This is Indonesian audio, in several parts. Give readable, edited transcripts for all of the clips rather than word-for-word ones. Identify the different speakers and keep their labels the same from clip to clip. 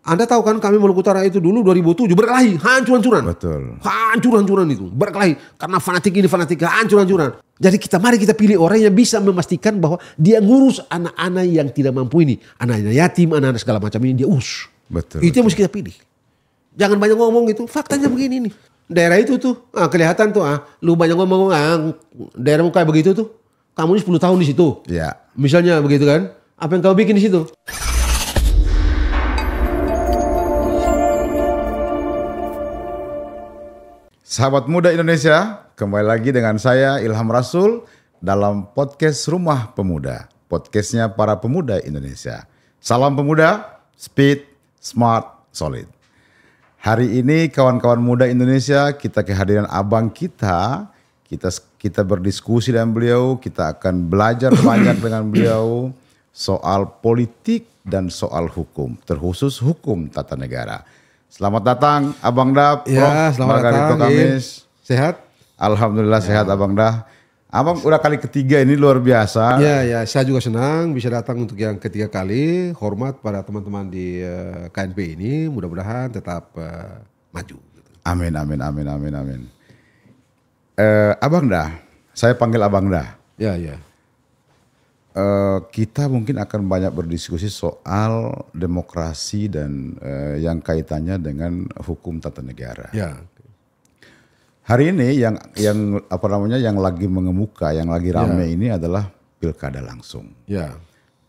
Speaker 1: Anda tahu kan kami Maluku Utara itu dulu 2007 berkelahi hancur-hancuran.
Speaker 2: Betul.
Speaker 1: Hancur-hancuran itu berkelahi karena fanatik ini fanatik hancur-hancuran. Jadi mari kita pilih orang yang bisa memastikan bahwa dia ngurus anak-anak yang tidak mampu ini, anak-anak yatim, anak-anak segala macam ini dia urus.
Speaker 2: Betul.
Speaker 1: Itu yang mesti kita pilih. Jangan banyak ngomong gitu. Faktanya begini nih. Daerah itu tuh kelihatan tuh lu banyak ngomong daerahmu kayak begitu tuh. Kamu ini 10 tahun di situ.
Speaker 2: Ya.
Speaker 1: Misalnya begitu kan. Apa yang kau bikin di situ?
Speaker 2: Sahabat muda Indonesia, kembali lagi dengan saya Ilham Rasul dalam podcast Rumah Pemuda. Podcastnya para pemuda Indonesia. Salam pemuda, speed, smart, solid. Hari ini kawan-kawan muda Indonesia, kita kehadiran abang kita berdiskusi dengan beliau, kita akan belajar banyak dengan beliau soal politik dan soal hukum, terkhusus hukum tata negara. Selamat datang Abang Dah.
Speaker 1: Ya, selamat datang.
Speaker 2: Kamis.
Speaker 1: Sehat?
Speaker 2: Alhamdulillah sehat Abang Dah. Abang udah kali ketiga ini luar biasa.
Speaker 1: Ya, saya juga senang bisa datang untuk yang ketiga kali. Hormat pada teman-teman di KNP ini, mudah-mudahan tetap maju.
Speaker 2: Amin. Abang Dah, saya panggil Abang Dah.
Speaker 1: Ya.
Speaker 2: Kita mungkin akan banyak berdiskusi soal demokrasi dan yang kaitannya dengan hukum tata negara.
Speaker 1: Ya.
Speaker 2: Hari ini yang lagi mengemuka, yang lagi rame ini adalah pilkada langsung.
Speaker 1: Ya.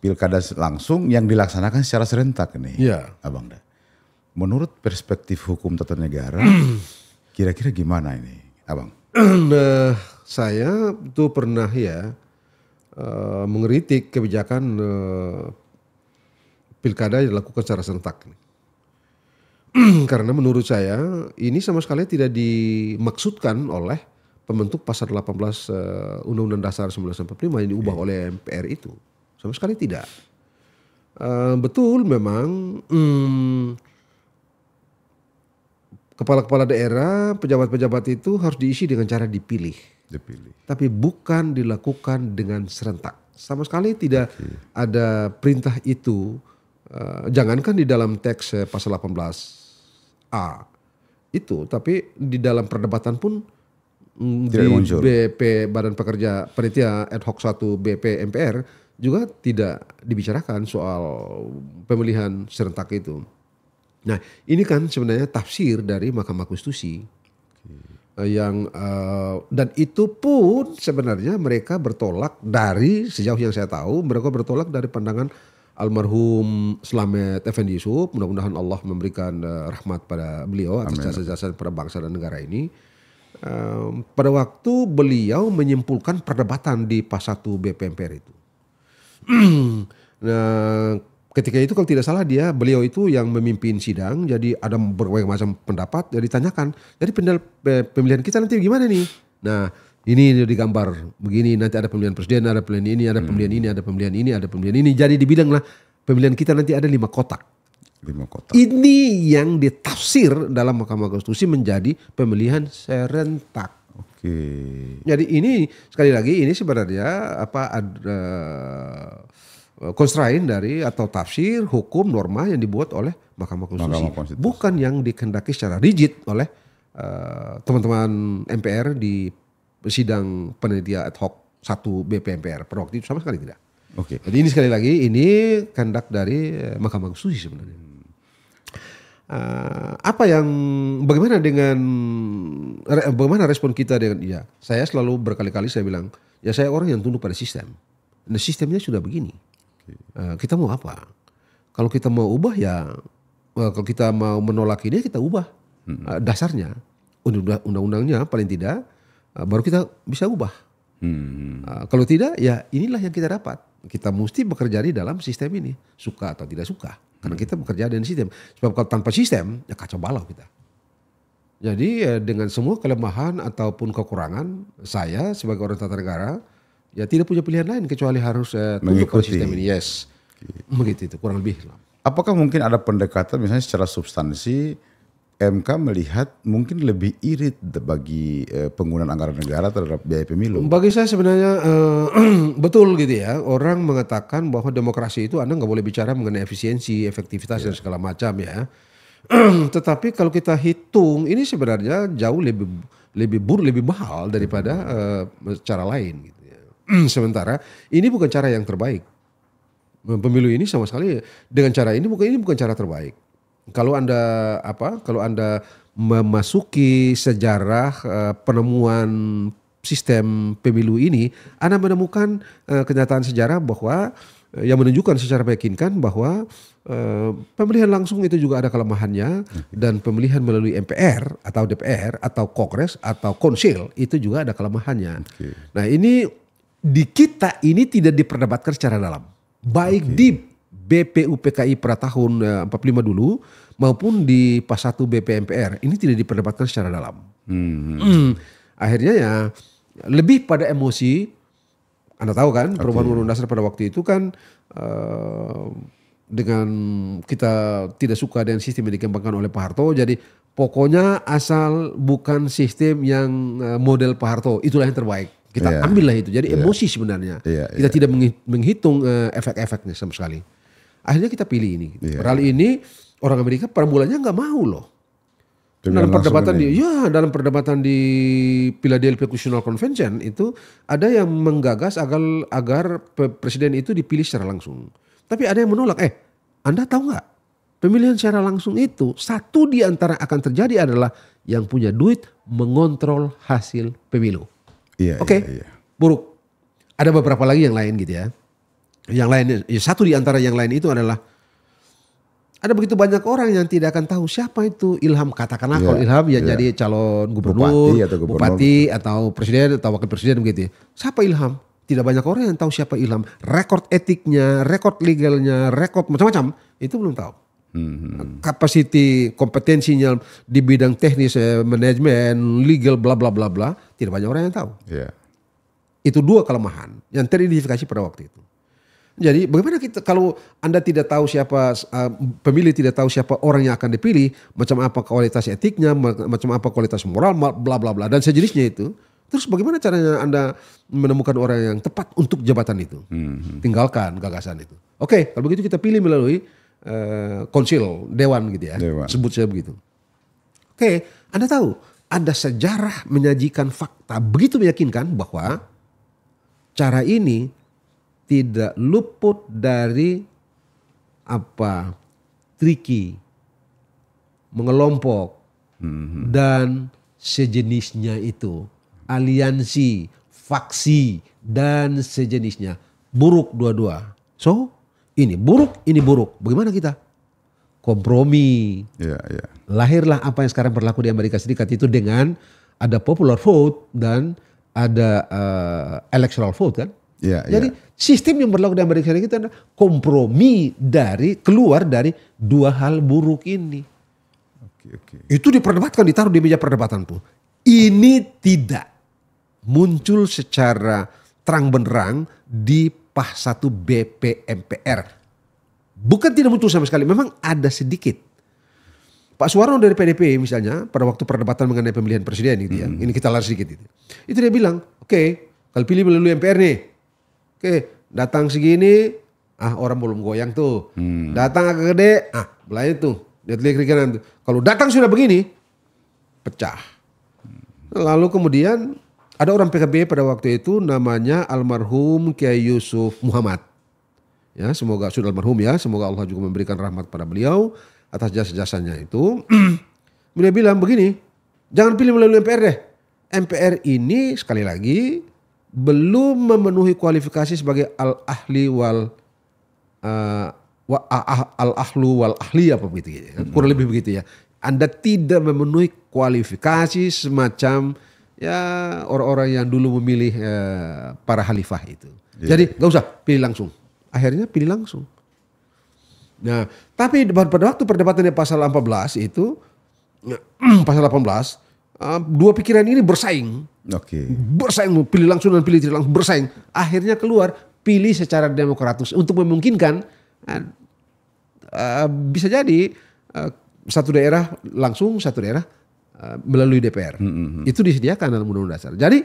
Speaker 2: Pilkada langsung yang dilaksanakan secara serentak nih,
Speaker 1: Ya.
Speaker 2: Abang Dah. Menurut perspektif hukum tata negara, kira-kira gimana ini, Abang?
Speaker 1: Saya tuh pernah mengkritik kebijakan pilkada yang dilakukan secara serentak. Karena menurut saya ini sama sekali tidak dimaksudkan oleh pembentuk pasal 18 Undang-Undang Dasar 1945 yang diubah oleh MPR itu. Sama sekali tidak. Betul memang kepala-kepala daerah, pejabat-pejabat itu harus diisi dengan cara dipilih. Tapi bukan dilakukan dengan serentak. Sama sekali tidak ada perintah itu. Jangankan di dalam teks pasal 18A itu, tapi di dalam perdebatan pun
Speaker 2: tidak
Speaker 1: di
Speaker 2: muncul.
Speaker 1: BP Badan Pekerja Panitia Ad Hoc 1 BP MPR juga tidak dibicarakan soal pemilihan serentak itu. Nah, ini kan sebenarnya tafsir dari Mahkamah Konstitusi yang dan itu pun sebenarnya mereka bertolak dari, sejauh yang saya tahu, mereka bertolak dari pandangan almarhum Slamet Effendi Yusuf. Mudah-mudahan Allah memberikan rahmat pada beliau atas jasa-jasa pada bangsa dan negara ini. Pada waktu beliau menyimpulkan perdebatan di PAS 1 BP MPR itu. Nah, ketika itu kalau tidak salah beliau itu yang memimpin sidang, jadi ada berbagai macam pendapat, jadi ditanyakan, jadi pemilihan kita nanti gimana nih? Nah, ini digambar begini, nanti ada pemilihan presiden, ada pemilihan ini, ada pemilihan ini, ada pemilihan ini, ada pemilihan ini. Jadi dibilanglah pemilihan kita nanti ada 5 kotak.
Speaker 2: 5 kotak.
Speaker 1: Ini yang ditafsir dalam Mahkamah Konstitusi menjadi pemilihan serentak.
Speaker 2: Oke.
Speaker 1: Jadi ini sekali lagi ini sebenarnya constraint dari atau tafsir hukum norma yang dibuat oleh Mahkamah Konstitusi. Bukan yang dikehendaki secara rigid oleh teman-teman MPR di sidang panitia ad hoc 1 BP MPR pada waktu itu sama sekali tidak.
Speaker 2: Oke.
Speaker 1: Jadi ini sekali lagi ini kehendak dari Mahkamah Konstitusi sebenarnya. Bagaimana respon kita dengan saya selalu berkali-kali saya bilang, saya orang yang tunduk pada sistem. Nah, sistemnya sudah begini. Kita mau apa? Kalau kita mau ubah kalau kita mau menolak ini kita ubah dasarnya, undang-undangnya paling tidak, baru kita bisa ubah. Kalau tidak inilah yang kita dapat. Kita mesti bekerja di dalam sistem ini, suka atau tidak suka, karena kita bekerja dengan sistem. Sebab kalau tanpa sistem kacau balau kita. Jadi dengan semua kelemahan ataupun kekurangan, saya sebagai orang tata negara tidak punya pilihan lain kecuali harus tunduk pada sistem ini. Yes, begitu itu kurang lebih.
Speaker 2: Apakah mungkin ada pendekatan misalnya secara substansi MK melihat mungkin lebih irit bagi penggunaan anggaran negara terhadap biaya pemilu.
Speaker 1: Bagi saya sebenarnya betul gitu ya. Orang mengatakan bahwa demokrasi itu Anda nggak boleh bicara mengenai efisiensi, efektivitas dan segala macam ya. Tetapi kalau kita hitung ini sebenarnya jauh lebih mahal daripada cara lain gitu ya. Sementara ini bukan cara yang terbaik. Pemilu ini sama sekali dengan cara ini bukan cara terbaik. Kalau Anda memasuki sejarah penemuan sistem pemilu ini, Anda menemukan kenyataan sejarah bahwa yang menunjukkan secara meyakinkan bahwa pemilihan langsung itu juga ada kelemahannya dan pemilihan melalui MPR atau DPR atau Kongres atau Konsil itu juga ada kelemahannya. Nah ini di kita ini tidak diperdebatkan secara dalam, baik di BPUPKI pada tahun 45 dulu maupun di pas 1 BPMPR ini tidak diperdebatkan secara dalam. Akhirnya ya lebih pada emosi. Anda tahu kan perubahan undang-undang dasar pada waktu itu kan dengan kita tidak suka dengan sistem yang dikembangkan oleh Pak Harto, jadi pokoknya asal bukan sistem yang model Pak Harto itulah yang terbaik. Kita ambillah itu. Jadi emosi sebenarnya. Kita tidak menghitung efek-efeknya sama sekali. Akhirnya kita pilih ini. Padahal ini orang Amerika pada mulanya nggak mau loh. Dalam perdebatan di Philadelphia Constitutional Convention itu ada yang menggagas agar presiden itu dipilih secara langsung. Tapi ada yang menolak. Anda tahu nggak? Pemilihan secara langsung itu satu di antara akan terjadi adalah yang punya duit mengontrol hasil pemilu. Buruk. Ada beberapa lagi yang lain gitu ya. Yang lain, satu di antara yang lain itu adalah ada begitu banyak orang yang tidak akan tahu siapa itu Ilham. Katakanlah kalau Ilham jadi calon gubernur, bupati atau presiden atau wakil presiden begitu. Siapa Ilham? Tidak banyak orang yang tahu siapa Ilham. Rekod etiknya, rekod legalnya, rekod macam-macam itu belum tahu. Kapasiti kompetensinya di bidang teknis, manajemen, legal, bla bla bla bla, tidak banyak orang yang tahu. Itu dua kelemahan yang teridentifikasi pada waktu itu. Jadi bagaimana kita kalau Anda tidak tahu siapa pemilih, tidak tahu siapa orang yang akan dipilih, macam apa kualitas etiknya, macam apa kualitas moral, bla bla bla dan sejenisnya itu. Terus bagaimana caranya Anda menemukan orang yang tepat untuk jabatan itu? Tinggalkan gagasan itu. Oke, kalau begitu kita pilih melalui konsil, dewan gitu ya. Sebut saja begitu. Oke, Anda tahu ada sejarah menyajikan fakta begitu meyakinkan bahwa cara ini tidak luput dari triki, mengelompok dan sejenisnya itu, aliansi, faksi dan sejenisnya, buruk dua-dua. So ini buruk, ini buruk. Bagaimana kita? Kompromi. Lahirlah apa yang sekarang berlaku di Amerika Serikat itu dengan ada popular vote dan ada electoral vote kan? Jadi sistem yang berlaku di Amerika Serikat itu adalah kompromi keluar dari dua hal buruk ini. Itu diperdebatkan, ditaruh di meja perdebatan tuh. Ini tidak muncul secara terang benderang di PAS 1 BPMPR. Bukan tidak muncul sama sekali, memang ada sedikit. Pak Suwarno dari PDP misalnya pada waktu perdebatan mengenai pemilihan presiden gitu ya. Ini kita lari sedikit itu. Itu dia bilang, kalau pilih melalui MPR nih. Datang segini, orang belum goyang tuh. Datang agak gede, belai tuh. Lihat kiri kanan tuh. Kalau datang sudah begini, pecah. Lalu kemudian ada orang PKB pada waktu itu namanya almarhum Kiai Yusuf Muhammad. Ya, semoga sudah almarhum ya, semoga Allah juga memberikan rahmat pada beliau atas jasa-jasanya itu. Beliau bilang begini, jangan pilih melalui MPR deh. MPR ini sekali lagi belum memenuhi kualifikasi sebagai al-ahli wal al-ahlu wal ahli apa begitu ya. Kurang lebih begitu ya. Anda tidak memenuhi kualifikasi semacam ya orang-orang yang dulu memilih para khalifah itu. Jadi gak usah pilih langsung. Akhirnya pilih langsung. Nah, tapi pada waktu perdebatannya pasal 14 itu pasal 18 dua pikiran ini bersaing. Bersaing, pilih langsung dan pilih tidak langsung, bersaing. Akhirnya keluar pilih secara demokratis untuk memungkinkan bisa jadi satu daerah langsung, satu daerah melalui DPR. Itu disediakan dalam Undang-Undang Dasar. Jadi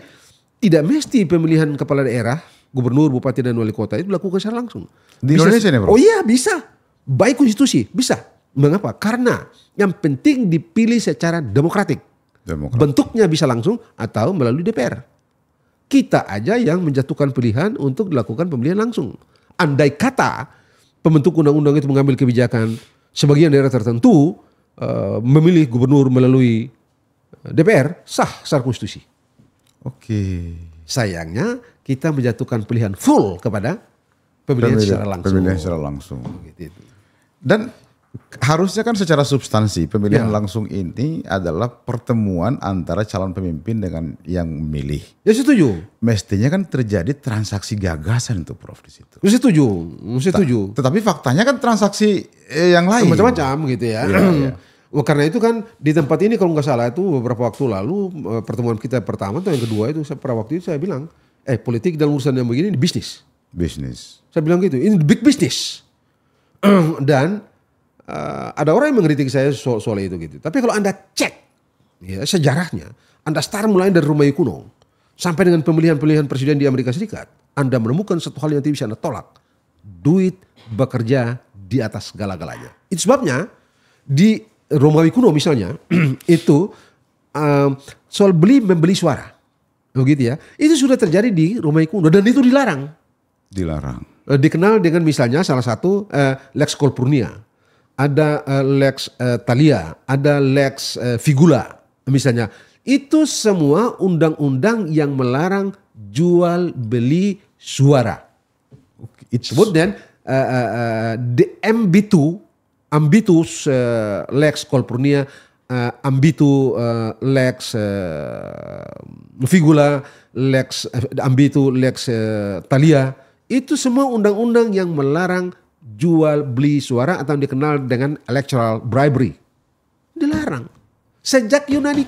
Speaker 1: tidak mesti pemilihan kepala daerah, gubernur, bupati dan wali kota itu dilakukan secara langsung.
Speaker 2: Di Indonesia nih, Bro?
Speaker 1: Oh iya, bisa. Baik konstitusi, bisa. Mengapa? Karena yang penting dipilih secara demokratik. Bentuknya bisa langsung atau melalui DPR. Kita aja yang menjatuhkan pilihan untuk dilakukan pemilihan langsung. Andai kata pembentuk undang-undang itu mengambil kebijakan sebagian daerah tertentu memilih gubernur melalui DPR, sah secara konstitusi.
Speaker 2: Oke.
Speaker 1: Sayangnya kita menjatuhkan pilihan full kepada pemilihan secara langsung.
Speaker 2: Pemilihan secara langsung.
Speaker 1: Gitu.
Speaker 2: Dan harusnya kan secara substansi pemilihan langsung ini adalah pertemuan antara calon pemimpin dengan yang memilih.
Speaker 1: Ya setuju.
Speaker 2: Mestinya kan terjadi transaksi gagasan itu, Prof, di situ.
Speaker 1: Setuju.
Speaker 2: Tetapi faktanya kan transaksi yang lain.
Speaker 1: Macam-macam gitu ya.
Speaker 2: Iya.
Speaker 1: Karena itu kan di tempat ini kalau nggak salah itu beberapa waktu lalu pertemuan kita pertama atau yang kedua itu pada waktu itu saya bilang, politik dalam urusan yang begini ini bisnis. Saya bilang gitu, ini big business. Dan ada orang yang mengkritik saya soal itu gitu. Tapi kalau Anda cek ya, sejarahnya, Anda start mulai dari Romawi kuno sampai dengan pemilihan-pemilihan presiden di Amerika Serikat, Anda menemukan satu hal yang tidak bisa Anda tolak. Duit bekerja di atas segala-galanya. Itu sebabnya di Romawi kuno misalnya itu soal membeli suara, begitu ya. Itu sudah terjadi di Romawi kuno dan itu dilarang. Dikenal dengan misalnya salah satu Lex Calpurnia, ada Lex Thalia, ada Lex Figula misalnya. Itu semua undang-undang yang melarang jual beli suara. Disebut dan the ambitus Lex Calpurnia, ambitu Lex Figula, ambitu Lex Thalia. Itu semua undang-undang yang melarang jual beli suara atau dikenal dengan electoral bribery. Dilarang. Sejak Romawi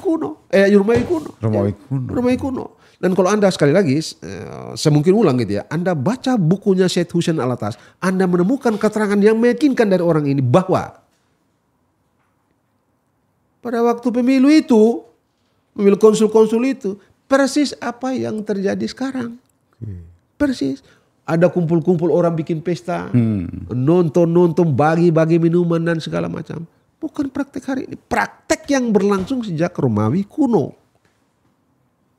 Speaker 1: kuno. Dan kalau Anda sekali lagi, saya mungkin ulang gitu ya, Anda baca bukunya Syed Hussein Alatas, Anda menemukan keterangan yang meyakinkan dari orang ini bahwa pada waktu pemilu konsul-konsul itu, persis apa yang terjadi sekarang. Persis. Ada kumpul-kumpul orang bikin pesta, nonton, bagi-bagi minuman dan segala macam. Bukan praktek hari ini, praktek yang berlangsung sejak Romawi kuno.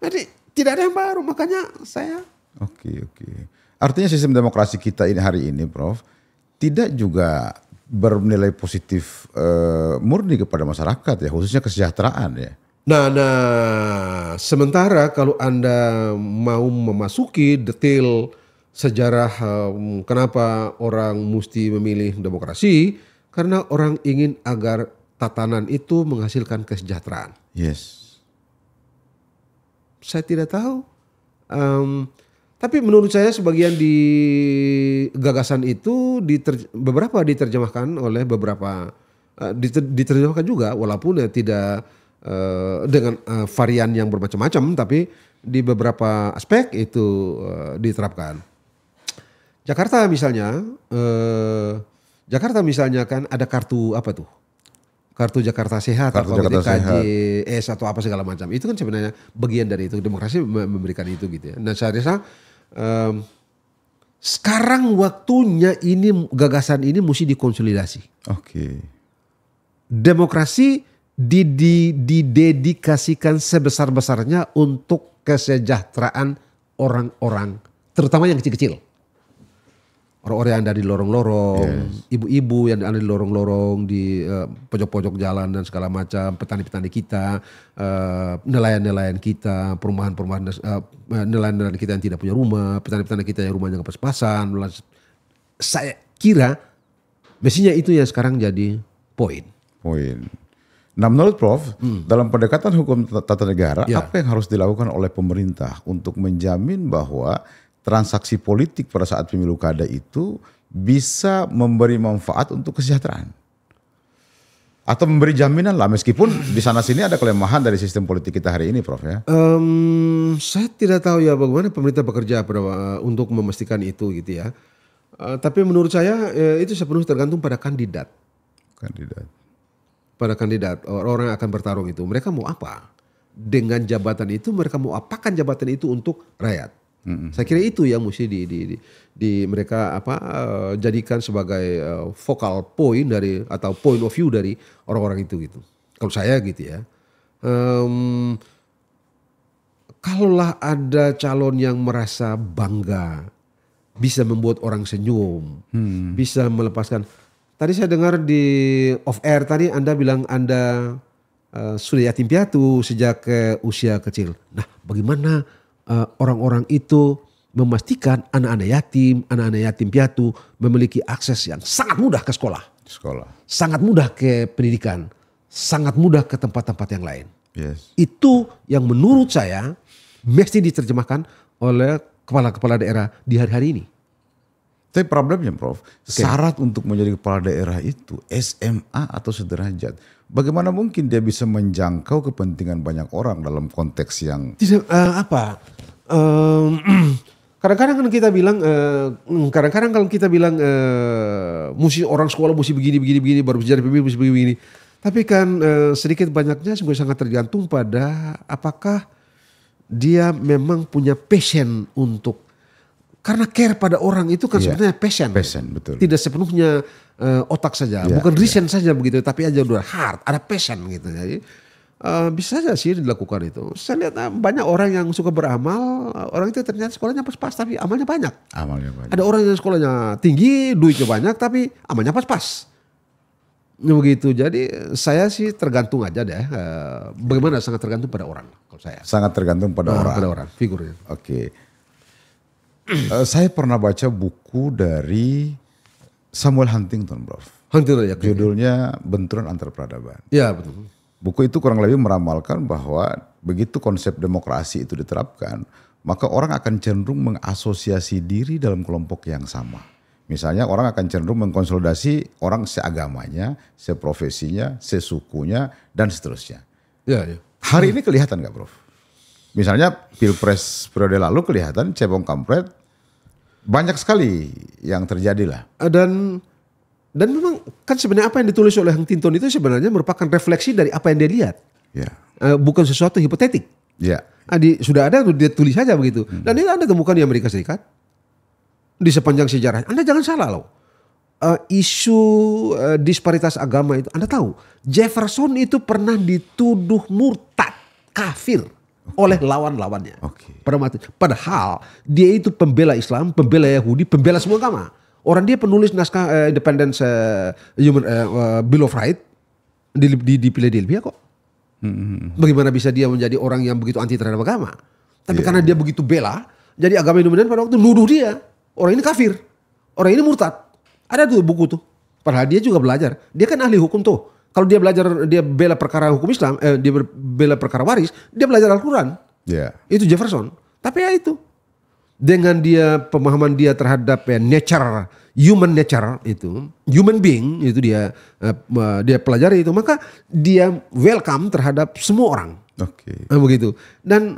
Speaker 1: Jadi tidak ada yang baru, makanya saya.
Speaker 2: Oke. Artinya sistem demokrasi kita ini hari ini, Prof, tidak juga bernilai positif murni kepada masyarakat ya, khususnya kesejahteraan ya.
Speaker 1: Nah, sementara kalau Anda mau memasuki detail sejarah kenapa orang mesti memilih demokrasi, karena orang ingin agar tatanan itu menghasilkan kesejahteraan.
Speaker 2: Yes.
Speaker 1: Saya tidak tahu. Tapi menurut saya sebagian di gagasan itu beberapa diterjemahkan oleh beberapa diterjemahkan juga walaupun ya tidak dengan varian yang bermacam-macam, tapi di beberapa aspek itu diterapkan. Jakarta misalnya kan ada kartu apa tuh? Kartu Jakarta Sehat atau KJS atau apa segala macam. Itu kan sebenarnya bagian dari itu. Demokrasi memberikan itu gitu ya. Nah saya rasa sekarang waktunya ini gagasan ini mesti dikonsolidasi.
Speaker 2: Oke.
Speaker 1: Demokrasi didedikasikan sebesar-besarnya untuk kesejahteraan orang-orang. Terutama yang kecil-kecil. Orang-orang yang ada di lorong-lorong, ibu-ibu yang ada di lorong-lorong, di pojok-pojok jalan dan segala macam, petani-petani kita, nelayan-nelayan kita, perumahan-perumahan, nelayan-nelayan kita yang tidak punya rumah, petani-petani kita yang rumahnya nggak pas-pasan. Saya kira mestinya itu yang sekarang jadi poin.
Speaker 2: Nah menurut Prof, dalam pendekatan hukum tata negara, apa yang harus dilakukan oleh pemerintah untuk menjamin bahwa transaksi politik pada saat pemilu kada itu bisa memberi manfaat untuk kesejahteraan? Atau memberi jaminan lah, meskipun di sana sini ada kelemahan dari sistem politik kita hari ini, Prof ya.
Speaker 1: Saya tidak tahu ya bagaimana pemerintah bekerja untuk memastikan itu gitu ya. Tapi menurut saya itu sepenuhnya tergantung pada kandidat. pada kandidat, orang yang akan bertarung itu, mereka mau apa? Dengan jabatan itu mereka mau apakan jabatan itu untuk rakyat? Saya kira itu yang mesti di mereka jadikan sebagai focal point dari atau point of view dari orang-orang itu gitu. Kalau saya gitu ya. Kalaulah ada calon yang merasa bangga, bisa membuat orang senyum, bisa melepaskan. Tadi saya dengar di off air tadi Anda bilang Anda sudah yatim piatu sejak usia kecil. Nah, bagaimana orang-orang itu memastikan anak-anak yatim piatu memiliki akses yang sangat mudah ke sekolah, sangat mudah ke pendidikan, sangat mudah ke tempat-tempat yang lain.
Speaker 2: Yes.
Speaker 1: Itu yang menurut saya mesti diterjemahkan oleh kepala-kepala daerah di hari-hari ini.
Speaker 2: Tapi problemnya Prof, syarat untuk menjadi kepala daerah itu SMA atau sederajat. Bagaimana mungkin dia bisa menjangkau kepentingan banyak orang dalam konteks yang...
Speaker 1: Kadang-kadang kan kita bilang, kalau kita bilang mesti orang sekolah mesti begini baru bisa jadi pemimpin mesti begini. Tapi kan sedikit banyaknya sangat tergantung pada apakah dia memang punya passion untuk, karena care pada orang itu kan sebenarnya passion.
Speaker 2: Passion, betul.
Speaker 1: Tidak sepenuhnya otak saja, bukan reason saja begitu, tapi aja udah heart, ada passion gitu. Jadi bisa saja sih dilakukan itu. Saya lihat banyak orang yang suka beramal, orang itu ternyata sekolahnya pas-pas tapi amalnya banyak. Ada orang yang sekolahnya tinggi, duitnya banyak tapi amalnya pas-pas. Begitu. Jadi saya sih tergantung aja deh. Bagaimana sangat tergantung pada orang kalau saya.
Speaker 2: Sangat tergantung pada orang.
Speaker 1: Pada orang, figurnya.
Speaker 2: Oke. Saya pernah baca buku dari Samuel Huntington, Prof.
Speaker 1: Huntington ya.
Speaker 2: Judulnya Benturan Antar Peradaban.
Speaker 1: Ya betul.
Speaker 2: Buku itu kurang lebih meramalkan bahwa begitu konsep demokrasi itu diterapkan, maka orang akan cenderung mengasosiasi diri dalam kelompok yang sama. Misalnya orang akan cenderung mengkonsolidasi orang seagamanya, seprofesinya, sesukunya, dan seterusnya.
Speaker 1: Ya.
Speaker 2: Hari ini kelihatan nggak, Prof? Misalnya Pilpres periode lalu kelihatan cebong kampret, banyak sekali yang terjadi lah. Dan memang kan sebenarnya apa yang ditulis oleh Huntington itu sebenarnya merupakan refleksi dari apa yang dia lihat. Ya.
Speaker 1: Bukan sesuatu hipotetik.
Speaker 2: Ya.
Speaker 1: Sudah ada, dia tulis saja begitu. Dan itu Anda temukan di Amerika Serikat. Di sepanjang sejarah, Anda jangan salah loh. Isu disparitas agama itu, Anda tahu, Jefferson itu pernah dituduh murtad, kafir oleh lawan-lawannya. Padahal dia itu pembela Islam, pembela Yahudi, pembela semua agama. Orang dia penulis naskah Independence Bill of Rights di Philadelphia kok. Bagaimana bisa dia menjadi orang yang begitu anti terhadap agama? Tapi karena dia begitu bela, jadi agama yang dominan pada waktu nuduh dia. Orang ini kafir, orang ini murtad. Ada tuh buku tuh. Padahal dia juga belajar. Dia kan ahli hukum tuh. Kalau dia belajar, dia bela perkara hukum Islam, dia bela perkara waris, dia belajar Al-Quran.
Speaker 2: Yeah.
Speaker 1: Itu Jefferson. Tapi ya itu. Dengan dia, pemahaman dia terhadap nature, human nature itu, human being itu dia pelajari itu. Maka dia welcome terhadap semua orang. Begitu. Dan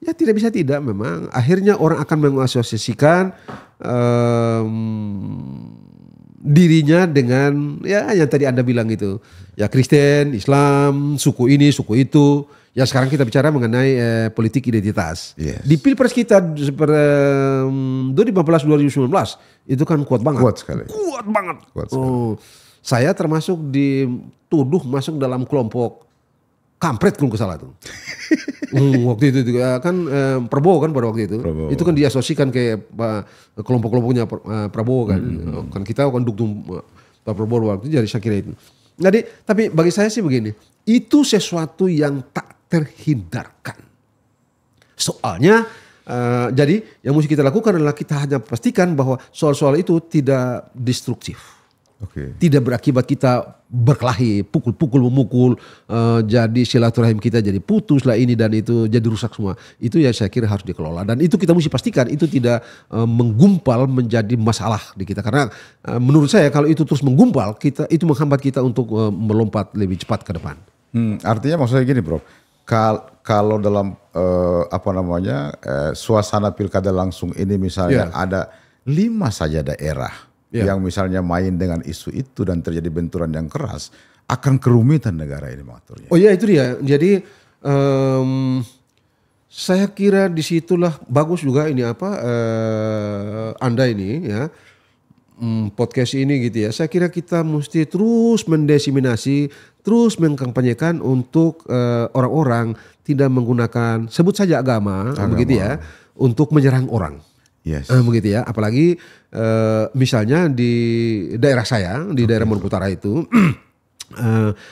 Speaker 1: ya tidak bisa tidak memang. Akhirnya orang akan mengasosiasikan dirinya dengan ya yang tadi Anda bilang itu. Ya Kristen, Islam, suku ini, suku itu. Ya sekarang kita bicara mengenai politik identitas.
Speaker 2: Yes.
Speaker 1: Di Pilpres kita 2015-2019 itu kan kuat banget.
Speaker 2: Kuat sekali.
Speaker 1: Kuat banget. Saya termasuk dituduh masuk dalam kelompok kampret kalau nggak salah tuh. Waktu itu juga kan Prabowo kan pada waktu itu. Itu kan diasosikan ke kelompok-kelompoknya Prabowo kan. Kan kita kan dukung Pak Prabowo waktu itu, jadi saya kira itu. Jadi tapi bagi saya sih begini, itu sesuatu yang tak terhindarkan. Soalnya jadi yang mesti kita lakukan adalah kita hanya pastikan bahwa soal-soal itu tidak destruktif. Tidak berakibat kita berkelahi, pukul-pukul, memukul, jadi silaturahim kita jadi putus lah ini dan itu jadi rusak semua. Itu ya saya kira harus dikelola dan itu kita mesti pastikan itu tidak menggumpal menjadi masalah di kita. Karena menurut saya kalau itu terus menggumpal, itu menghambat kita untuk melompat lebih cepat ke depan.
Speaker 2: Artinya maksudnya gini Bro, kalau dalam suasana pilkada langsung ini misalnya ada 5 saja daerah yang misalnya main dengan isu itu dan terjadi benturan yang keras, akan kerumitan negara ini mengaturnya.
Speaker 1: Oh iya itu dia. Jadi saya kira disitulah bagus juga ini Anda ini ya podcast ini gitu ya. Saya kira kita mesti terus mendiseminasi, terus mengkampanyekan untuk orang-orang tidak menggunakan sebut saja agama. Begitu ya, untuk menyerang orang.
Speaker 2: Yes.
Speaker 1: Begitu ya. Apalagi misalnya di daerah saya, di daerah Maluku Utara itu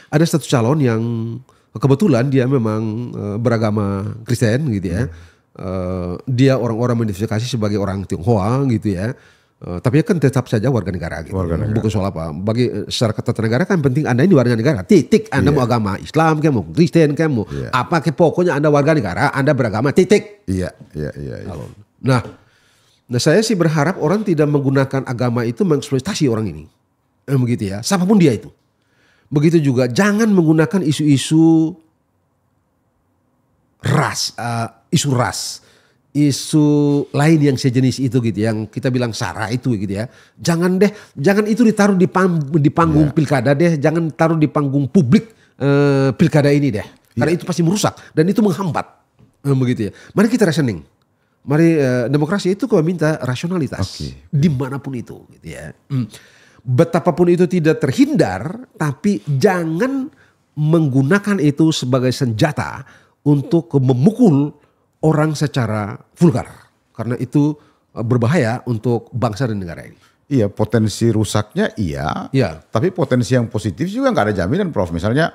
Speaker 1: ada satu calon yang kebetulan dia memang beragama Kristen gitu ya. Dia orang-orang mengidentifikasi sebagai orang Tionghoa gitu ya. Tapi kan tetap saja warga negara gitu. Bukan soal apa. Bagi secara ketatanegaraan kan penting Anda ini warga negara. Titik. Anda mau agama Islam, kayak mau Kristen, kayak mau apa, kayak pokoknya Anda warga negara, Anda beragama. Titik.
Speaker 2: Iya.
Speaker 1: Nah, saya sih berharap orang tidak menggunakan agama itu mengeksploitasi orang ini. Begitu ya. Siapapun dia itu. Begitu juga jangan menggunakan isu-isu ras, isu lain yang sejenis itu gitu, yang kita bilang sara itu gitu ya. Jangan itu ditaruh di panggung pilkada deh, jangan taruh di panggung publik pilkada ini deh. Karena itu pasti merusak dan itu menghambat. Begitu ya. Mari kita reasoning. Mari demokrasi itu kalau minta rasionalitas dimanapun itu gitu ya. Betapapun itu tidak terhindar, tapi jangan menggunakan itu sebagai senjata untuk memukul orang secara vulgar. Karena itu berbahaya untuk bangsa dan negara ini.
Speaker 2: Iya, potensi rusaknya iya. Tapi potensi yang positif juga nggak ada jaminan, Prof. Misalnya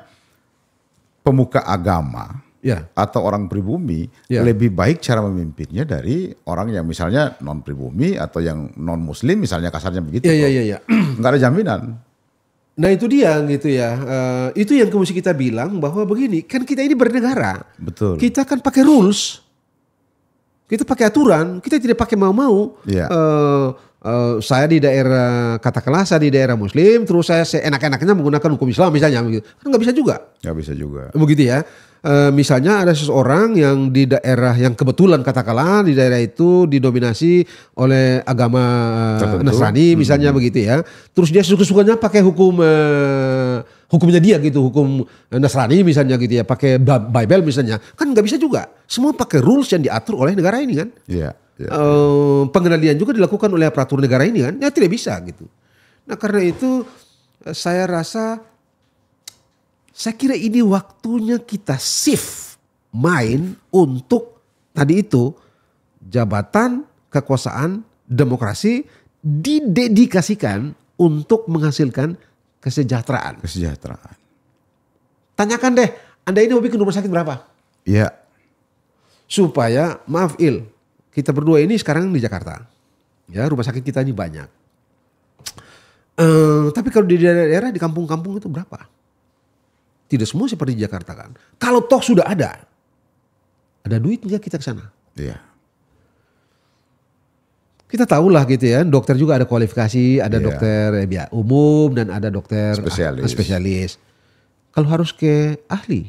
Speaker 2: pemuka agama atau orang pribumi lebih baik cara memimpinnya dari orang yang misalnya non pribumi atau yang non muslim misalnya, kasarnya begitu.
Speaker 1: Iya.
Speaker 2: Nggak ada jaminan.
Speaker 1: Nah itu dia gitu ya. Itu yang mesti kita bilang bahwa begini, kan kita ini bernegara.
Speaker 2: Betul.
Speaker 1: Kita kan pakai rules. Kita pakai aturan, kita tidak pakai mau-mau. Saya di daerah, katakanlah saya di daerah muslim, terus saya seenak-enaknya menggunakan hukum Islam misalnya. Kan nggak bisa juga.
Speaker 2: Nggak bisa juga.
Speaker 1: Begitu ya. Misalnya ada seseorang yang di daerah yang kebetulan katakanlah di daerah itu didominasi oleh agama Nasrani misalnya begitu ya. Terus dia suka-sukanya pakai hukumnya dia gitu, hukum Nasrani misalnya gitu ya, pakai Bible misalnya. Kan nggak bisa juga. Semua pakai rules yang diatur oleh negara ini kan. Pengendalian juga dilakukan oleh peraturan negara ini kan. Ya tidak bisa gitu. Nah karena itu saya kira ini waktunya kita shift mind untuk tadi itu jabatan kekuasaan demokrasi didedikasikan untuk menghasilkan kesejahteraan. Tanyakan deh, Anda ini mau bikin rumah sakit berapa?
Speaker 2: Iya.
Speaker 1: Supaya maaf kita berdua ini sekarang di Jakarta. Ya, rumah sakit kita ini banyak. Tapi kalau di daerah di kampung-kampung itu berapa? Tidak semua seperti di Jakarta kan. Kalau toh sudah ada duit nggak kita ke sana?
Speaker 2: Iya.
Speaker 1: Kita tahulah gitu ya, dokter juga ada kualifikasi, ada dokter umum dan ada dokter spesialis. Kalau harus ke ahli,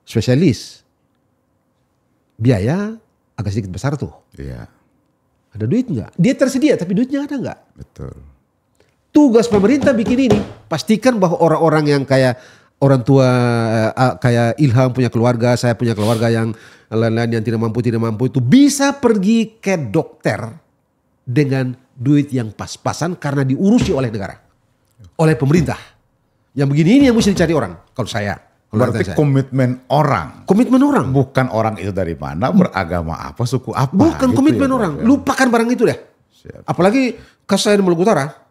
Speaker 1: spesialis, biaya agak sedikit besar tuh.
Speaker 2: Iya.
Speaker 1: Ada duit nggak? Dia tersedia tapi duitnya ada nggak?
Speaker 2: Betul.
Speaker 1: Tugas pemerintah bikin ini, pastikan bahwa orang-orang yang kayak orang tua kayak Ilham punya keluarga, saya punya keluarga yang lain-lain yang tidak mampu itu bisa pergi ke dokter dengan duit yang pas-pasan karena diurusi oleh negara, oleh pemerintah. Yang begini ini yang mesti dicari orang. Kalau saya,
Speaker 2: berarti komitmen orang. Bukan orang itu dari mana, beragama apa, suku apa.
Speaker 1: Bukan
Speaker 2: gitu
Speaker 1: komitmen orang. Lupakan barang itu deh.
Speaker 2: Siap.
Speaker 1: Apalagi kasus saya di Maluku Utara.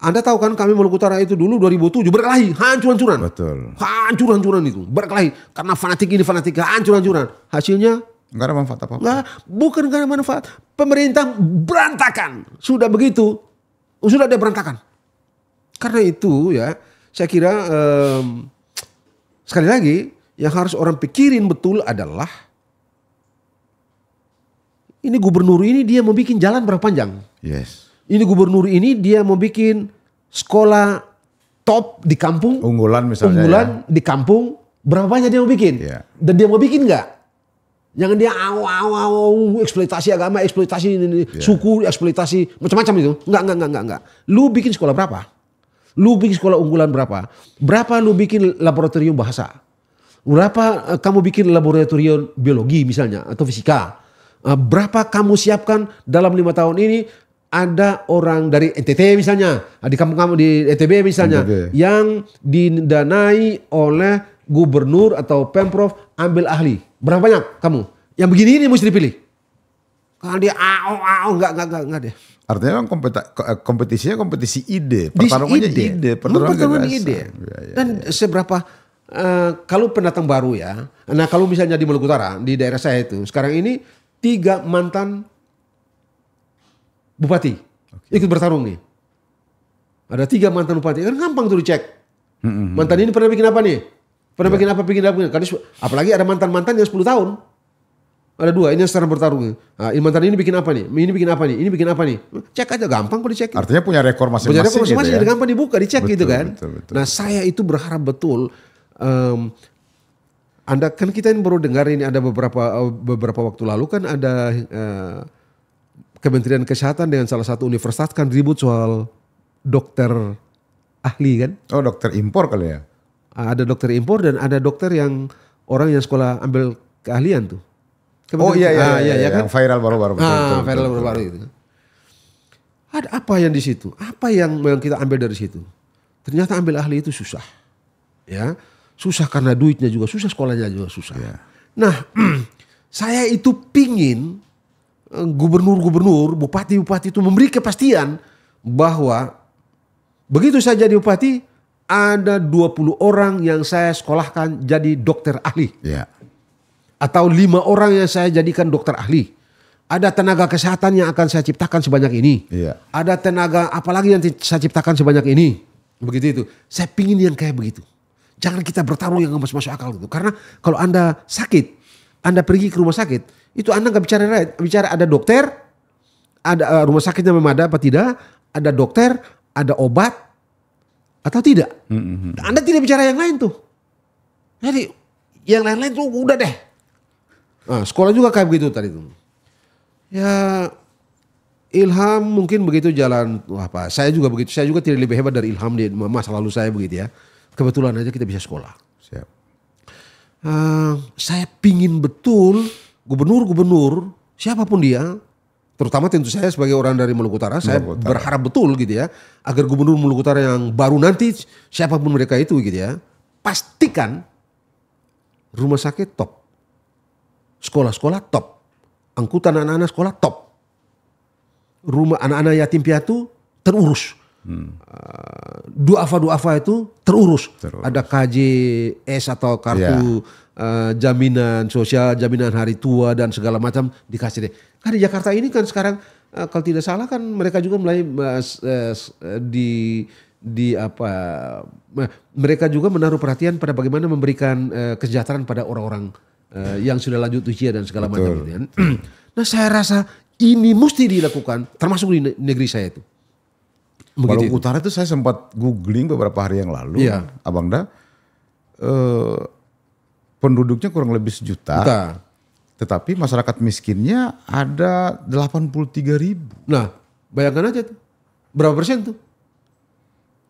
Speaker 1: Anda tahu kan kami Maluku Utara itu dulu 2007 berkelahi, hancur-hancuran.
Speaker 2: Betul.
Speaker 1: Hancur-hancuran itu, berkelahi. Karena fanatik ini, fanatik hancur-hancuran. Hasilnya?
Speaker 2: Nggak ada manfaat apa-apa.
Speaker 1: Bukan nggak ada manfaat. Pemerintah berantakan. Sudah begitu, sudah ada berantakan. Karena itu ya, saya kira sekali lagi yang harus orang pikirin betul adalah ini gubernur ini dia mau bikin jalan berapa panjang?
Speaker 2: Yes.
Speaker 1: Ini gubernur ini dia mau bikin sekolah top di kampung.
Speaker 2: Unggulan misalnya.
Speaker 1: Di kampung. Berapa banyak dia mau bikin?
Speaker 2: Yeah.
Speaker 1: Dan dia mau bikin nggak? Jangan dia eksploitasi agama, eksploitasi suku, eksploitasi macam-macam itu. Enggak. Lu bikin sekolah berapa? Lu bikin sekolah unggulan berapa? Berapa lu bikin laboratorium bahasa? Berapa kamu bikin laboratorium biologi misalnya atau fisika? Berapa kamu siapkan dalam 5 tahun ini ada orang dari NTT misalnya, di kampung kamu di NTB misalnya, yang didanai oleh gubernur atau pemprov ambil ahli. Berapa banyak kamu? Yang begini ini mesti dipilih. Kalau dia enggak deh.
Speaker 2: Artinya kompetisinya kompetisi ide, pertarungannya ide,
Speaker 1: pertarungan ide. Dan seberapa kalau pendatang baru ya. Nah, kalau misalnya di Maluku Utara, di daerah saya itu, sekarang ini 3 mantan bupati ikut bertarung nih. Ada 3 mantan bupati, kan gampang tuh dicek. Mantan ini pernah bikin apa nih? Pernah bikin apa? Apalagi ada mantan-mantan yang 10 tahun. Ada 2, ini yang sekarang bertarung. Nah, mantan ini bikin apa nih? Ini bikin apa nih? Ini bikin apa nih? Cek aja, gampang kok dicek.
Speaker 2: Artinya punya rekor masing-masing.
Speaker 1: Punya rekor masing-masing,
Speaker 2: gitu ya?
Speaker 1: gampang dibuka, dicek
Speaker 2: betul,
Speaker 1: gitu kan.
Speaker 2: Betul.
Speaker 1: Nah, saya itu berharap betul. Anda kan kita ini baru dengar ini ada beberapa waktu lalu kan ada Kementerian Kesehatan dengan salah satu universitas kan ribut soal dokter ahli kan.
Speaker 2: Oh, dokter impor kali ya?
Speaker 1: Ada dokter impor dan ada dokter yang orang yang sekolah ambil keahlian tuh.
Speaker 2: Oh iya
Speaker 1: kan?
Speaker 2: Yang viral baru-baru.
Speaker 1: Viral baru-baru itu. Ada apa yang di situ? Apa yang kita ambil dari situ? Ternyata ambil ahli itu susah. Ya, susah karena duitnya juga susah, sekolahnya juga susah. Ya. Nah, saya itu pingin gubernur-gubernur, bupati-bupati itu memberi kepastian bahwa begitu saya jadi bupati, ada 20 orang yang saya sekolahkan jadi dokter ahli.
Speaker 2: Ya.
Speaker 1: Atau 5 orang yang saya jadikan dokter ahli. Ada tenaga kesehatan yang akan saya ciptakan sebanyak ini.
Speaker 2: Ya.
Speaker 1: Ada tenaga apalagi yang saya ciptakan sebanyak ini. Begitu itu. Saya pingin yang kayak begitu. Jangan kita bertarung yang nggak masuk akal gitu. Karena kalau Anda sakit, Anda pergi ke rumah sakit, itu Anda nggak bicara ada dokter, ada rumah sakitnya memadai apa tidak, ada dokter, ada obat atau tidak. Anda tidak bicara yang lain tuh. Jadi yang lain-lain tuh udah deh. Nah, sekolah juga kayak begitu tadi tuh. Ya Ilham mungkin begitu jalan apa? Saya juga begitu. Saya juga tidak lebih hebat dari Ilham di masa lalu saya begitu ya. Kebetulan aja kita bisa sekolah.
Speaker 2: Siap.
Speaker 1: Saya pingin betul gubernur siapapun dia, terutama tentu saya sebagai orang dari Maluku Utara, saya berharap betul gitu ya, agar gubernur Maluku Utara yang baru nanti siapapun mereka itu gitu ya, pastikan rumah sakit top, sekolah-sekolah top, angkutan anak-anak sekolah top, rumah anak-anak yatim piatu terurus. Duafa itu terurus. Ada KJS atau kartu jaminan sosial, jaminan hari tua dan segala macam dikasih deh. Kan di Jakarta ini kan sekarang kalau tidak salah kan mereka juga mulai mereka juga menaruh perhatian pada bagaimana memberikan kesejahteraan pada orang-orang yang sudah lanjut usia dan segala macam gitu kan. Nah, saya rasa ini mesti dilakukan termasuk di negeri saya itu.
Speaker 2: Maluku Utara itu saya sempat googling beberapa hari yang lalu, Abang Da, penduduknya kurang lebih 1 juta, tetapi masyarakat miskinnya ada 83.000.
Speaker 1: Nah, bayangkan aja tuh, berapa persen tuh?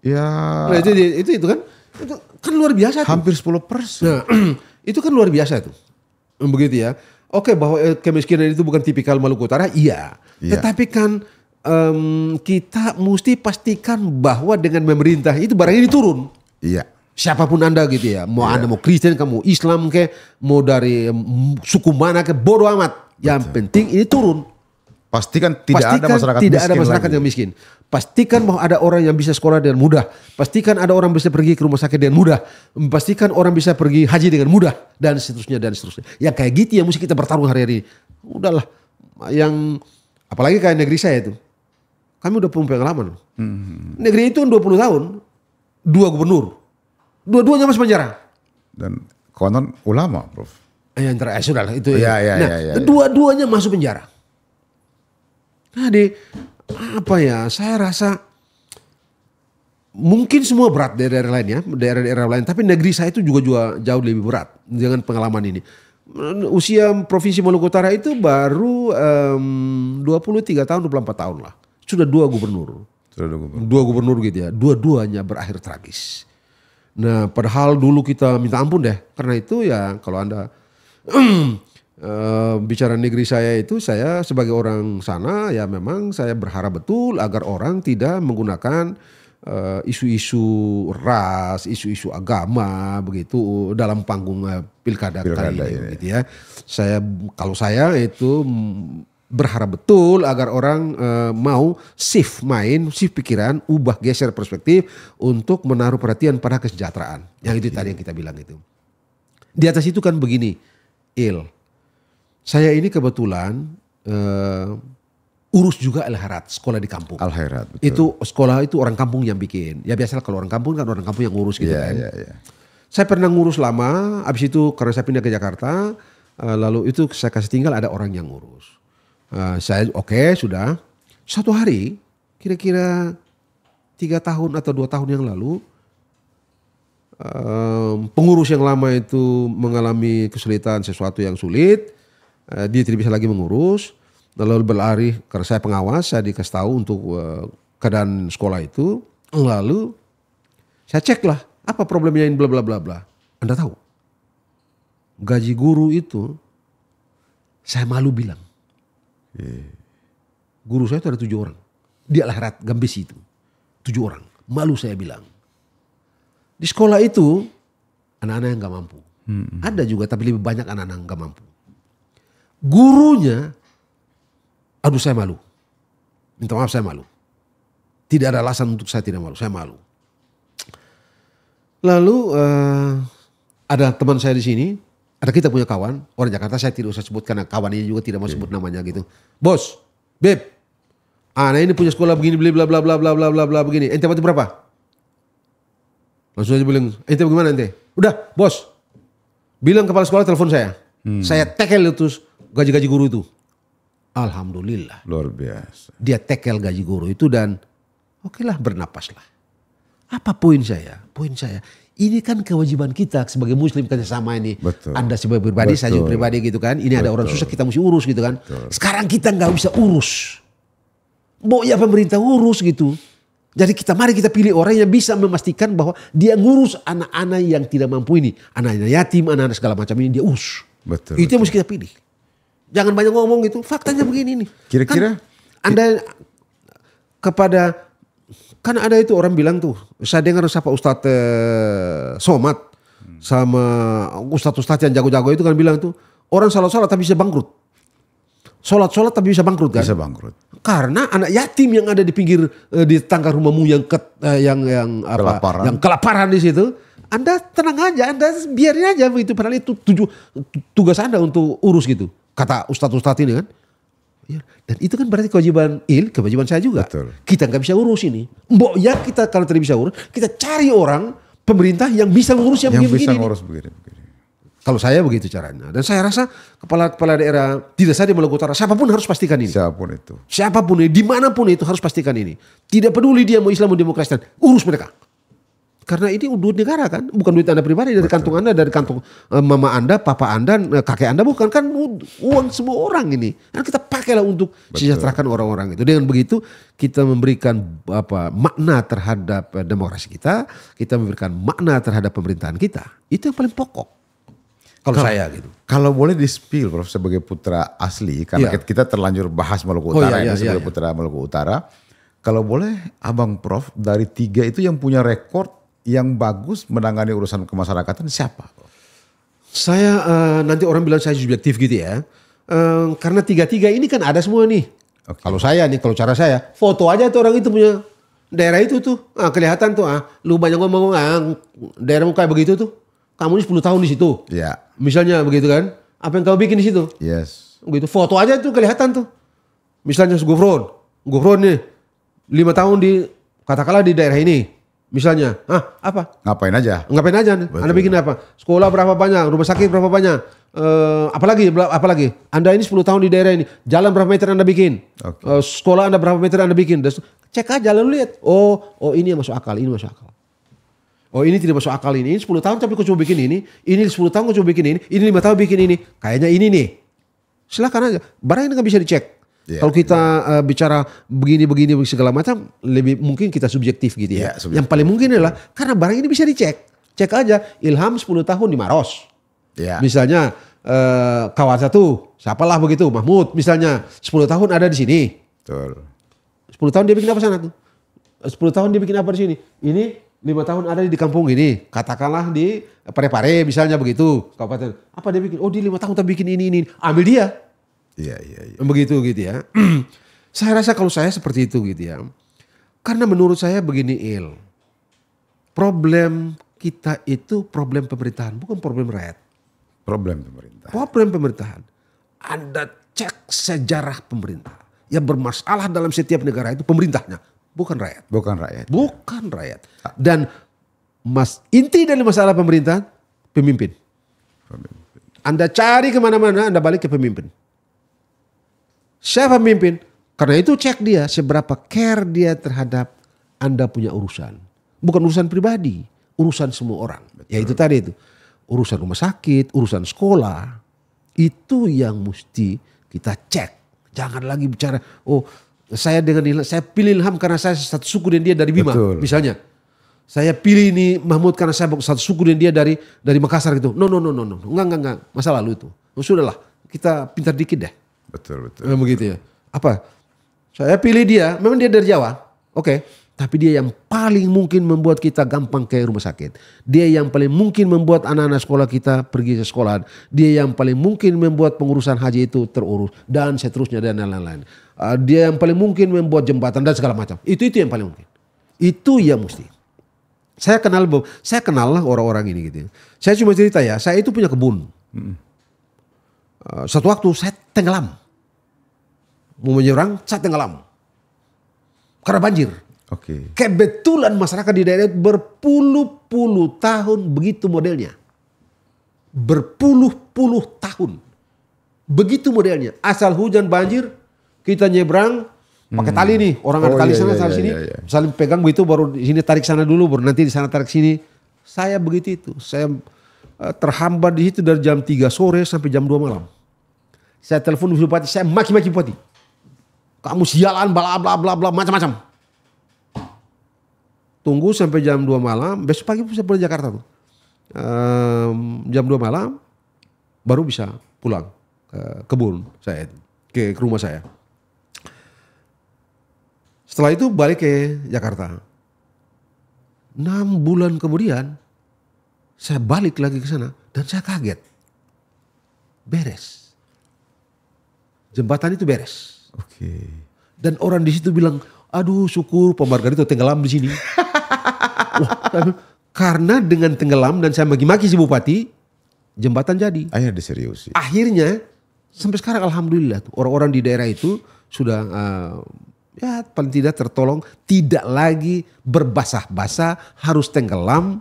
Speaker 2: Ya,
Speaker 1: nah, itu kan luar biasa.
Speaker 2: Hampir 10%.
Speaker 1: Nah, itu kan luar biasa tuh, begitu ya. Oke, bahwa kemiskinan itu bukan tipikal Maluku Utara, iya. Tetapi kan kita mesti pastikan bahwa dengan pemerintah itu barang ini turun.
Speaker 2: Iya.
Speaker 1: Siapapun Anda gitu ya. Mau Anda mau Kristen, kamu Islam ke, mau dari suku mana ke, bodoh amat. Yang penting ini turun.
Speaker 2: Pastikan tidak ada masyarakat
Speaker 1: yang miskin. Pastikan bahwa ada orang yang bisa sekolah dengan mudah. Pastikan ada orang bisa pergi ke rumah sakit dengan mudah. Pastikan orang bisa pergi haji dengan mudah dan seterusnya dan seterusnya. Yang kayak gitu yang mesti kita bertarung hari-hari. Udahlah. Yang apalagi kayak negeri saya itu. Kami udah punya pengalaman. Negeri itu 20 tahun, 2 gubernur. Dua-duanya masuk penjara.
Speaker 2: Dan konon ulama, Prof.
Speaker 1: Yang terakhir sudah lah itu.
Speaker 2: Iya.
Speaker 1: Dua-duanya masuk penjara. Jadi apa ya? Saya rasa mungkin semua berat dari daerah lain ya, daerah-daerah lain. Tapi negeri saya itu juga jauh lebih berat dengan pengalaman ini. Usia Provinsi Maluku Utara itu baru 23 tahun, 24 tahun lah. Sudah 2 gubernur. Dua gubernur gitu ya. Dua-duanya berakhir tragis. Nah padahal dulu kita minta ampun deh. Karena itu ya kalau Anda bicara negeri saya itu, saya sebagai orang sana ya memang saya berharap betul agar orang tidak menggunakan isu-isu ras, isu-isu agama begitu dalam panggung pilkada kali ini gitu ya. Kalau saya itu berharap betul agar orang mau shift pikiran, ubah geser perspektif untuk menaruh perhatian pada kesejahteraan. Yang itu tadi yang kita bilang itu. Di atas itu kan begini, saya ini kebetulan urus juga Al-Khairat, sekolah di kampung.
Speaker 2: Al-Khairat, betul.
Speaker 1: Itu sekolah itu orang kampung yang bikin. Ya biasalah kalau orang kampung kan orang kampung yang ngurus gitu kan. Saya pernah ngurus lama, habis itu karena saya pindah ke Jakarta, lalu itu saya kasih tinggal ada orang yang ngurus. Saya sudah. Satu hari, kira-kira 3 tahun atau 2 tahun yang lalu, pengurus yang lama itu mengalami kesulitan sesuatu yang sulit, dia tidak bisa lagi mengurus. Lalu berlari karena saya pengawas, saya dikasih tahu untuk keadaan sekolah itu. Lalu saya cek lah apa problemnya ini bla bla bla bla. Anda tahu gaji guru itu saya malu bilang. Guru saya itu ada 7 orang di Al-Khairat Gambesi itu 7 orang. Malu saya bilang. Di sekolah itu anak-anak yang gak mampu. Ada juga tapi lebih banyak anak-anak yang gak mampu. Gurunya, aduh saya malu. Minta maaf saya malu. Tidak ada alasan untuk saya tidak malu, saya malu. Lalu ada teman saya di sini, ada kita punya kawan, orang Jakarta saya tidak usah sebut karena kawan ini juga tidak mau sebut namanya gitu. Bos, Beb, anak ini punya sekolah begini, bla bla bla bla bla bla bla begini. Ente dapat berapa? Langsung aja bilang, ente bagaimana ente? Udah, bos. Bilang kepala sekolah telepon saya. Saya tekel itu gaji-gaji guru itu. Alhamdulillah.
Speaker 2: Luar biasa.
Speaker 1: Dia tekel gaji guru itu dan okelah bernapaslah. Apa poin saya? Poin saya, ini kan kewajiban kita sebagai muslim kan sama ini.
Speaker 2: Betul.
Speaker 1: Anda sebagai pribadi, saya juga pribadi gitu kan. Ini ada orang susah kita mesti urus gitu kan.
Speaker 2: Betul.
Speaker 1: Sekarang kita nggak bisa urus. Mau ya pemerintah urus gitu. Jadi mari kita pilih orang yang bisa memastikan bahwa dia ngurus anak-anak yang tidak mampu ini. Anak-anak yatim, anak-anak segala macam ini dia urus.
Speaker 2: Betul.
Speaker 1: Itu yang mesti kita pilih. Jangan banyak ngomong gitu. Faktanya begini nih.
Speaker 2: Kira-kira?
Speaker 1: Kan Anda kan ada itu orang bilang tuh. Saya dengar siapa Ustadz Somad sama Ustadz yang jago-jago itu kan bilang tuh. Orang salat-salat tapi bisa bangkrut. Sholat-sholat tapi bisa bangkrut kan?
Speaker 2: Bisa bangkrut.
Speaker 1: Karena anak yatim yang ada di pinggir di tangga rumahmu yang kelaparan di situ, Anda tenang aja, Anda biarin aja begitu. Padahal itu tugas Anda untuk urus gitu. Kata ustadz ini kan. Dan itu kan berarti kewajiban saya juga.
Speaker 2: Betul.
Speaker 1: Kita nggak bisa urus ini. Mbok ya kita kalau tidak bisa urus, kita cari orang pemerintah yang bisa mengurus yang begini-begini.
Speaker 2: Yang bisa ngurus begini-begini.
Speaker 1: Kalau saya begitu caranya. Dan saya rasa kepala daerah tidak saja di Maluku Utara, siapapun harus pastikan ini. Siapapun ini, dimanapun itu harus pastikan ini. Tidak peduli dia mau Islam mau demokrasi, urus mereka. Karena ini duit negara kan, bukan duit Anda pribadi dari kantong Anda, dari kantong mama Anda, papa Anda, kakek Anda, bukan kan uang semua orang ini. Dan kita pakailah untuk sejahterakan orang-orang itu. Dengan begitu kita memberikan makna terhadap demokrasi kita memberikan makna terhadap pemerintahan kita. Itu yang paling pokok. Kalau saya gitu.
Speaker 2: Kalau boleh di-spill Prof sebagai putra asli, karena kita terlanjur bahas Maluku Utara sebagai putra Maluku Utara. Kalau boleh Abang Prof dari 3 itu yang punya rekor yang bagus menangani urusan kemasyarakatan siapa?
Speaker 1: Saya nanti orang bilang saya subjektif gitu ya. Karena 3 ini kan ada semua nih. Okay. Kalau saya nih, kalau cara saya, foto aja tuh orang itu punya daerah itu tuh. Kelihatan tuh lu banyak ngomong daerahmu kayak begitu tuh. Kamu ini 10 tahun di situ.
Speaker 2: Ya.
Speaker 1: Misalnya begitu kan. Apa yang kamu bikin di situ?
Speaker 2: Yes.
Speaker 1: Begitu foto aja tuh kelihatan tuh. Misalnya Gufron nih 5 tahun katakanlah di daerah ini. Misalnya, apa?
Speaker 2: Ngapain aja nih?
Speaker 1: Betul. Anda bikin apa? Sekolah berapa banyak? Rumah sakit berapa banyak? Apalagi? Anda ini 10 tahun di daerah ini. Jalan berapa meter Anda bikin? Okay. Sekolah Anda berapa meter Anda bikin? Cek aja lalu lihat. Oh ini yang masuk akal, ini masuk akal. Oh ini tidak masuk akal ini 10 tahun tapi kau coba bikin ini 10 tahun kau coba bikin ini 5 tahun bikin ini. Kayaknya ini nih. Silakan aja. Barang ini kan bisa dicek.
Speaker 2: Iya,
Speaker 1: Kalau kita bicara begini-begini segala macam, lebih mungkin kita subjektif gitu ya.
Speaker 2: Iya, subjektif.
Speaker 1: Yang paling mungkin adalah karena barang ini bisa dicek. Cek aja Ilham 10 tahun di Maros.
Speaker 2: Ya.
Speaker 1: Misalnya kawan satu, siapalah begitu, Mahmud misalnya 10 tahun ada di sini.
Speaker 2: Betul.
Speaker 1: 10 tahun dia bikin apa sana tuh? 10 tahun dia bikin apa di sini? Ini 5 tahun ada di kampung ini. Katakanlah di Parepare misalnya begitu. Kabupaten. Apa dia bikin? Oh dia 5 tahun tapi bikin ini. Ambil dia.
Speaker 2: Iya.
Speaker 1: Begitu gitu ya. Saya rasa kalau saya seperti itu gitu ya. Karena menurut saya begini problem kita itu problem pemerintahan. Bukan problem rakyat.
Speaker 2: Problem pemerintah.
Speaker 1: Problem pemerintahan. Anda cek sejarah pemerintah. Yang bermasalah dalam setiap negara itu pemerintahnya. Bukan rakyat.
Speaker 2: Bukan rakyat.
Speaker 1: Bukan rakyat. Dan inti dari masalah pemerintahan, pemimpin. Anda cari kemana-mana, Anda balik ke pemimpin. Siapa pemimpin? Karena itu cek dia seberapa care dia terhadap Anda punya urusan. Bukan urusan pribadi, urusan semua orang. Betul. Ya itu tadi itu. Urusan rumah sakit, urusan sekolah. Itu yang mesti kita cek. Jangan lagi bicara, oh saya dengan Ilham, saya pilih Ilham karena saya satu suku dan dia dari Bima.
Speaker 2: Betul.
Speaker 1: Misalnya. Saya pilih ini Mahmud karena saya satu suku dan dia dari Makassar gitu. No. Enggak. Masa lalu itu. Oh, sudahlah, kita pintar dikit deh.
Speaker 2: Betul.
Speaker 1: Begitu ya. Apa? Saya pilih dia, memang dia dari Jawa. Oke. Tapi dia yang paling mungkin membuat kita gampang ke rumah sakit. Dia yang paling mungkin membuat anak-anak sekolah kita pergi ke sekolah. Dia yang paling mungkin membuat pengurusan haji itu terurus. Dan seterusnya dan lain-lain. Dia yang paling mungkin membuat jembatan dan segala macam. Itu yang paling mungkin. Itu yang mesti. Saya kenal lah orang-orang ini gitu. Saya cuma cerita ya, saya itu punya kebun. Satu waktu saya tenggelam. Mau menyeberang, saya tenggelam. Karena banjir.
Speaker 2: Oke.
Speaker 1: Kebetulan masyarakat di daerah itu berpuluh-puluh tahun begitu modelnya. Berpuluh-puluh tahun. Begitu modelnya. Asal hujan banjir, kita nyebrang pakai tali nih. Orang ada tali sana, tali sini. Saling pegang begitu, baru di sini tarik sana dulu, baru nanti di sana tarik sini. Saya begitu itu. Saya terhambat di situ dari jam 3 sore sampai jam 2 malam. Saya telepon bupati, saya maki-maki bupati. Kamu sialan, bla bla bla bla, macam-macam. Tunggu sampai jam 2 malam, besok pagi bisa pulang Jakarta tuh. Jam 2 malam baru bisa pulang ke kebun saya, ke rumah saya. Setelah itu balik ke Jakarta. 6 bulan kemudian saya balik lagi ke sana dan saya kaget. Beres. Jembatan itu beres.
Speaker 2: Oke.
Speaker 1: Dan orang di situ bilang, aduh syukur Pak Margarito tenggelam di sini. Wah, karena dengan tenggelam dan saya maki-maki si bupati, jembatan jadi.
Speaker 2: Akhirnya diseriusi.
Speaker 1: Akhirnya sampai sekarang alhamdulillah orang-orang di daerah itu sudah ya paling tidak tertolong, tidak lagi berbasah-basah harus tenggelam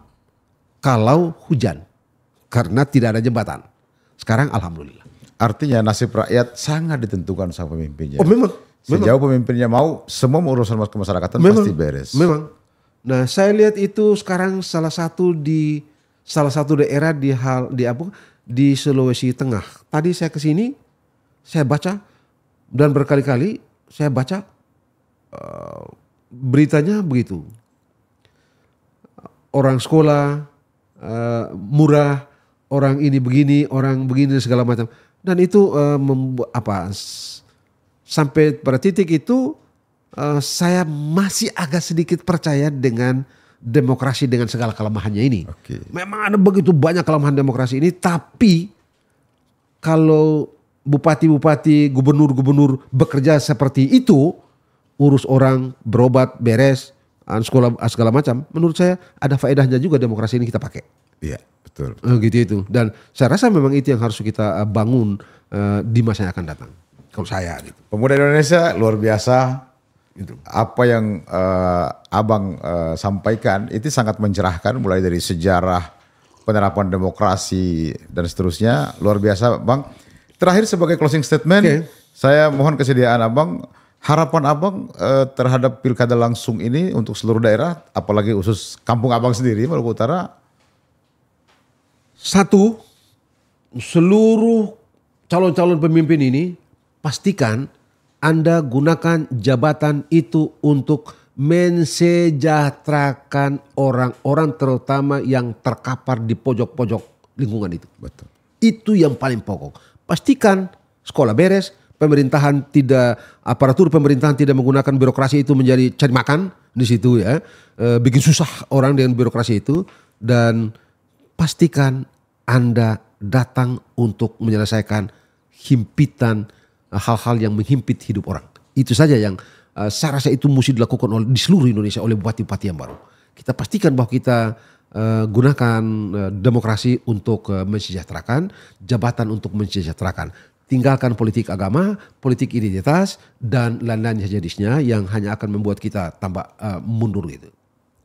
Speaker 1: kalau hujan karena tidak ada jembatan. Sekarang alhamdulillah.
Speaker 2: Artinya nasib rakyat sangat ditentukan sama pemimpinnya.
Speaker 1: Oh memang.
Speaker 2: Sejauh pemimpinnya mau, semua urusan kemasyarakatan pasti beres.
Speaker 1: Memang. Nah, saya lihat itu sekarang salah satu daerah di Sulawesi Tengah. Tadi saya ke sini, saya baca dan berkali-kali saya baca beritanya begitu. Orang sekolah murah, orang ini begini, orang begini segala macam. Dan itu sampai pada titik itu saya masih agak sedikit percaya dengan demokrasi dengan segala kelemahannya ini.
Speaker 2: Oke.
Speaker 1: Memang ada begitu banyak kelemahan demokrasi ini, tapi kalau bupati-bupati, gubernur-gubernur bekerja seperti itu, urus orang, berobat, beres, sekolah segala macam, menurut saya ada faedahnya juga demokrasi ini kita pakai.
Speaker 2: Iya, betul.
Speaker 1: Gitu itu. Dan saya rasa memang itu yang harus kita bangun di masa yang akan datang. Kalau saya gitu.
Speaker 2: Pemuda Indonesia luar biasa. Gitu. Apa yang abang sampaikan itu sangat mencerahkan, mulai dari sejarah penerapan demokrasi dan seterusnya, luar biasa bang. Terakhir sebagai closing statement, saya mohon kesediaan abang, harapan abang terhadap pilkada langsung ini untuk seluruh daerah, apalagi khusus kampung abang sendiri Maluku Utara.
Speaker 1: Satu, seluruh calon-calon pemimpin ini pastikan Anda gunakan jabatan itu untuk mensejahterakan orang-orang terutama yang terkapar di pojok-pojok lingkungan itu.
Speaker 2: Betul.
Speaker 1: Itu yang paling pokok. Pastikan sekolah beres, aparatur pemerintahan tidak menggunakan birokrasi itu menjadi cari makan di situ ya. Bikin susah orang dengan birokrasi itu, dan pastikan Anda datang untuk menyelesaikan himpitan hal-hal yang menghimpit hidup orang. Itu saja yang saya rasa itu mesti dilakukan di seluruh Indonesia oleh bupati-bupati yang baru. Kita pastikan bahwa kita gunakan demokrasi untuk mensejahterakan, jabatan untuk mensejahterakan. Tinggalkan politik agama, politik identitas, dan lain-lain jenisnya yang hanya akan membuat kita tambah mundur gitu.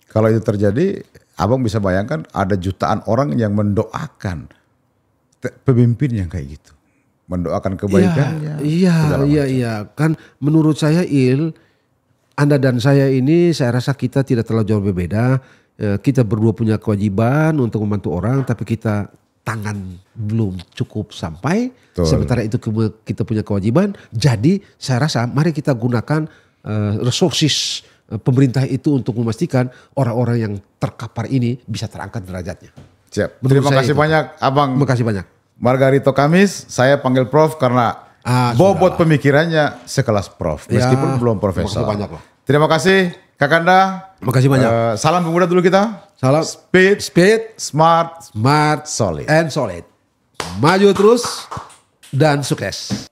Speaker 2: Kalau itu terjadi, abang bisa bayangkan ada jutaan orang yang mendoakan pemimpin yang kayak gitu. Mendoakan kebaikannya.
Speaker 1: Iya. Kan menurut saya Anda dan saya ini saya rasa kita tidak terlalu jauh berbeda. Kita berdua punya kewajiban untuk membantu orang, tapi kita tangan belum cukup sampai.
Speaker 2: Betul.
Speaker 1: Sementara itu kita punya kewajiban. Jadi saya rasa mari kita gunakan resources pemerintah itu untuk memastikan orang-orang yang terkapar ini bisa terangkat derajatnya.
Speaker 2: Siap. Terima kasih banyak Abang.
Speaker 1: Terima kasih banyak.
Speaker 2: Margarito Kamis, saya panggil Prof karena bobot pemikirannya sekelas Prof, meskipun belum profesor. Terima kasih Kakanda.
Speaker 1: Terima kasih banyak.
Speaker 2: Salam pemuda dulu kita.
Speaker 1: Salam.
Speaker 2: Speed, smart,
Speaker 1: solid.
Speaker 2: solid.
Speaker 1: And solid. Maju terus dan sukses.